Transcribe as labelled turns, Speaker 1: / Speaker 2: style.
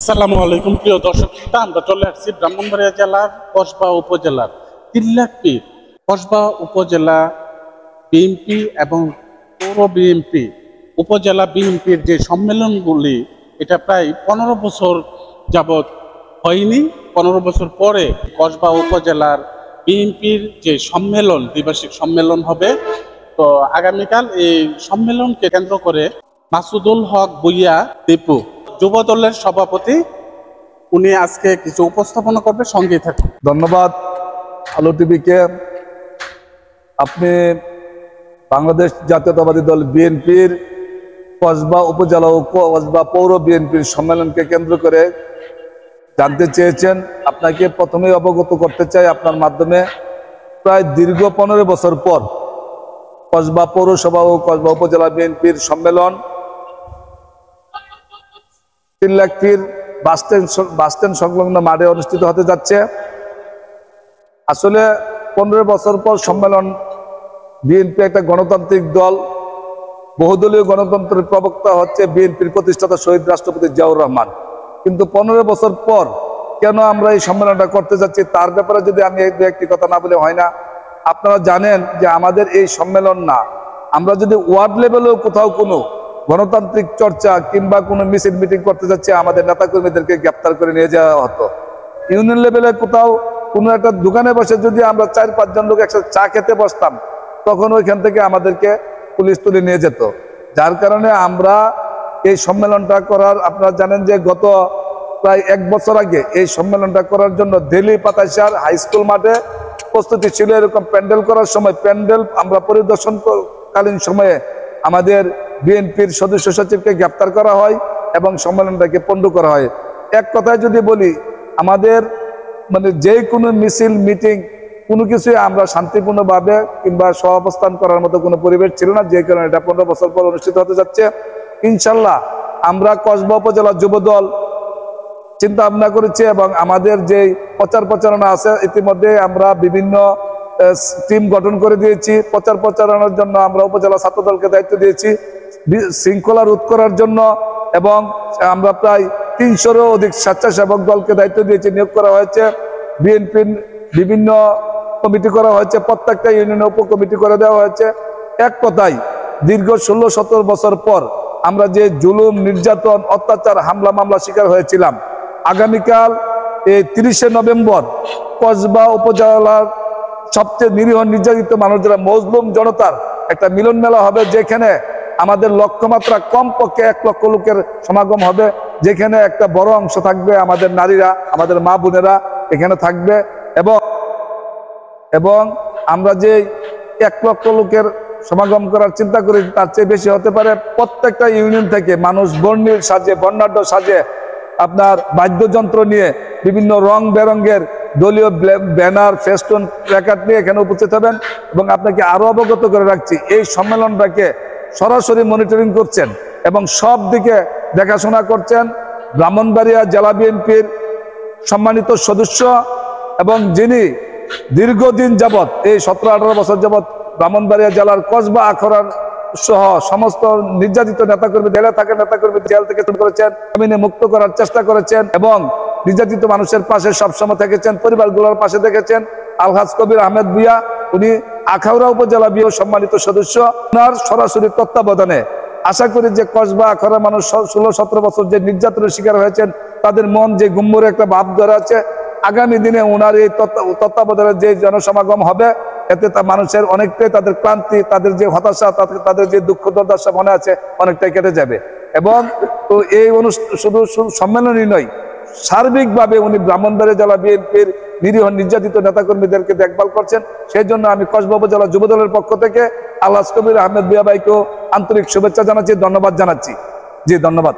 Speaker 1: আসসালামু আলাইকুম প্রিয় দর্শক শ্রোতা, আমরা চলে আসছি ব্রাহ্মণবাড়িয়া জেলার কসবা উপজেলার তিল্লাকপীর কসবা উপজেলা বিএনপি এবং পৌর বিএনপি উপজেলা বিএনপির যে সম্মেলনগুলি, এটা প্রায় 15 বছর যাবৎ হয়নি। 15 বছর পরে কসবা উপজেলার বিএনপির যে সম্মেলন, দ্বিবার্ষিক সম্মেলন হবে। তো আগামীকাল এই সম্মেলনকে কেন্দ্র করে মাসুদুল হক ভূঁইয়া দীপু যুব দলের সভাপতি, উনি আজকে কিছু উপস্থাপনা করবে। সঙ্গেই থাকুন।
Speaker 2: ধন্যবাদ আলো টিভিকে। আপনি বাংলাদেশ জাতীয়তাবাদী দল বিএনপির কসবা উপজেলা ও কসবা পৌর বিএনপির সম্মেলনকে কেন্দ্র করে জানতে চেয়েছেন। আপনাকে প্রথমেই অবগত করতে চাই, আপনার মাধ্যমে প্রায় দীর্ঘ 15 বছর পর কসবা পৌরসভা ও কসবা উপজেলা বিএনপির সম্মেলন তিল্লাকপীর বাসস্ট্যান্ড সংলগ্ন মাঠে অনুষ্ঠিত হতে যাচ্ছে। আসলে 15 বছর পর সম্মেলন। বিএনপি একটা গণতান্ত্রিক দল, বহুদলীয় গণতন্ত্রের প্রবক্তা হচ্ছে বিএনপির প্রতিষ্ঠাতা শহীদ রাষ্ট্রপতি জিয়াউর রহমান। কিন্তু 15 বছর পর কেন আমরা এই সম্মেলনটা করতে যাচ্ছি, তার ব্যাপারে যদি আমি একটি কথা না বলে হয় না। আপনারা জানেন যে আমাদের এই সম্মেলন না, আমরা যদি ওয়ার্ড লেভেলেও কোথাও কোনো গণতান্ত্রিক চর্চা কিংবা কোনো মিছিল মিটিং করতে যাচ্ছে, আমাদের নেতাকর্মীদেরকে গ্রেপ্তার করে নিয়ে যাওয়া হতো। ইউনিয়ন লেভেলে কোথাও কোনো একটা দোকানে বসে যদি আমরা 4-5 জন লোক একসাথে চা খেতে বসতাম, তখন ওইখান থেকে আমাদেরকে পুলিশ তুলে নিয়ে যেত। যার কারণে আমরা এই সম্মেলনটা করার, আপনারা জানেন যে গত প্রায় 1 বছর আগে এই সম্মেলনটা করার জন্য দিল্লি পাতাশার হাই স্কুল মাঠে প্রস্তুতি ছিল। এরকম প্যান্ডেল করার সময় প্যান্ডেল আমরা পরিদর্শনকালীন সময়ে আমাদের বিএনপির সদস্য সচিবকে গ্রেপ্তার করা হয় এবং সম্মেলনটাকে পণ্ড করা হয়। এক কথায় যদি বলি, আমাদের যে কোনো মিছিল মিটিং কোনো কিছুই আমরা শান্তিপূর্ণভাবে কিংবা সহাবস্থান করার মতো কোনো পরিবেশ ছিল না, যে কারণে এটা 15 বছর পর অনুষ্ঠিত হতে যাচ্ছে। ইনশাল্লাহ আমরা কসবা উপজেলা যুবদল চিন্তা ভাবনা করেছি এবং আমাদের যে প্রচার প্রচারণা আছে, ইতিমধ্যে আমরা বিভিন্ন টিম গঠন করে দিয়েছি। প্রচার প্রচারণার জন্য আমরা উপজেলা ছাত্র দলকে দায়িত্ব দিয়েছি, শৃঙ্খলা রোধ করার জন্য, এবং আমরা প্রায় 300-এরও অধিক স্বেচ্ছাসেবক দলকে দায়িত্ব দিয়েছি, নিয়োগ করা হয়েছে। বিএনপির বিভিন্ন কমিটি করা হয়েছে, প্রত্যেকটা ইউনিয়নে উপকমিটি করে দেওয়া হয়েছে। এক কথায় দীর্ঘ 16-17 বছর পর আমরা যে জুলুম, নির্যাতন, অত্যাচার, হামলা মামলা শিকার হয়েছিলাম, আগামীকাল এই 30শে নভেম্বর কসবা উপজেলার সবচেয়ে নিরীহ নির্যাতিত মানুষ যারা মজলুম জনতার একটা মিলন মেলা হবে, যেখানে আমাদের লক্ষ্যমাত্রা কমপক্ষে 1 লক্ষ লোকের সমাগম হবে, যেখানে একটা বড় অংশ থাকবে আমাদের নারীরা, আমাদের মা বোনেরা এখানে থাকবে। এবং আমরা যে 1 লক্ষ লোকের সমাগম করার চিন্তা করি, তার চেয়ে বেশি হতে পারে। প্রত্যেকটা ইউনিয়ন থেকে মানুষ বর্ণিল সাজে, বর্ণাঢ্য সাজে, আপনার বাদ্যযন্ত্র নিয়ে বিভিন্ন রং বেরঙ্গের দলীয় ব্যানার, ফেস্টুন, প্ল্যাকার্ড নিয়ে এখানে উপস্থিত হবেন। এবং আপনাকে আরো অবগত করে রাখছি, এই সম্মেলনটাকে সরাসরি মনিটরিং করছেন এবং সব দিকে দেখাশোনা করছেন ব্রাহ্মণবাড়িয়া জেলা বিএনপির সম্মানিত সদস্য, এবং যিনি দীর্ঘদিন যাবৎ এই 17-18 বছর যাবৎ ব্রাহ্মণবাড়িয়া জেলার কসবা আখড়ার সহ সমস্ত নির্যাতিত নেতাকর্মী, জেলে থাকা নেতাকর্মী জেল থেকে শুরু করেছেন, জামিনে মুক্ত করার চেষ্টা করেছেন এবং নির্যাতিত মানুষের পাশে সবসময় থেকেছেন, পরিবারগুলোর পাশে থেকেছেন। আলহাজ কবির আহমেদ ভূঁইয়া, উনি আখাউড়া উপজেলা বিএনপির সম্মানিত সদস্য, ওনার সরাসরি তত্ত্বাবধানে আশা করি যে কসবা আখড়ার মানুষ 16-17 বছর যে নির্যাতনের শিকার হয়েছেন, তাদের মন যে গুম্মরে একটা ভাব ধরে আছে, আগামী দিনে ওনার এই তত্ত্বাবধানে যে জনসমাগম হবে, এতে মানুষের অনেকটাই তাদের ক্লান্তি, তাদের যে হতাশা, তাদের যে দুঃখ দুর্দশা মনে আছে, অনেকটাই কেটে যাবে। এবং তো এই শুধু সম্মেলনই নয়, সার্বিকভাবে উনি ব্রাহ্মণবাড়িয়া জেলা বিএনপির নিরীহ নির্যাতিত নেতাকর্মীদেরকে দেখভাল করছেন। সেই জন্য আমি কসবা উপজেলা যুবদলের পক্ষ থেকে আলহাজ কবির আহমেদ ভূঁইয়া ভাইকেও আন্তরিক শুভেচ্ছা জানাচ্ছি, ধন্যবাদ জানাচ্ছি। জি, ধন্যবাদ।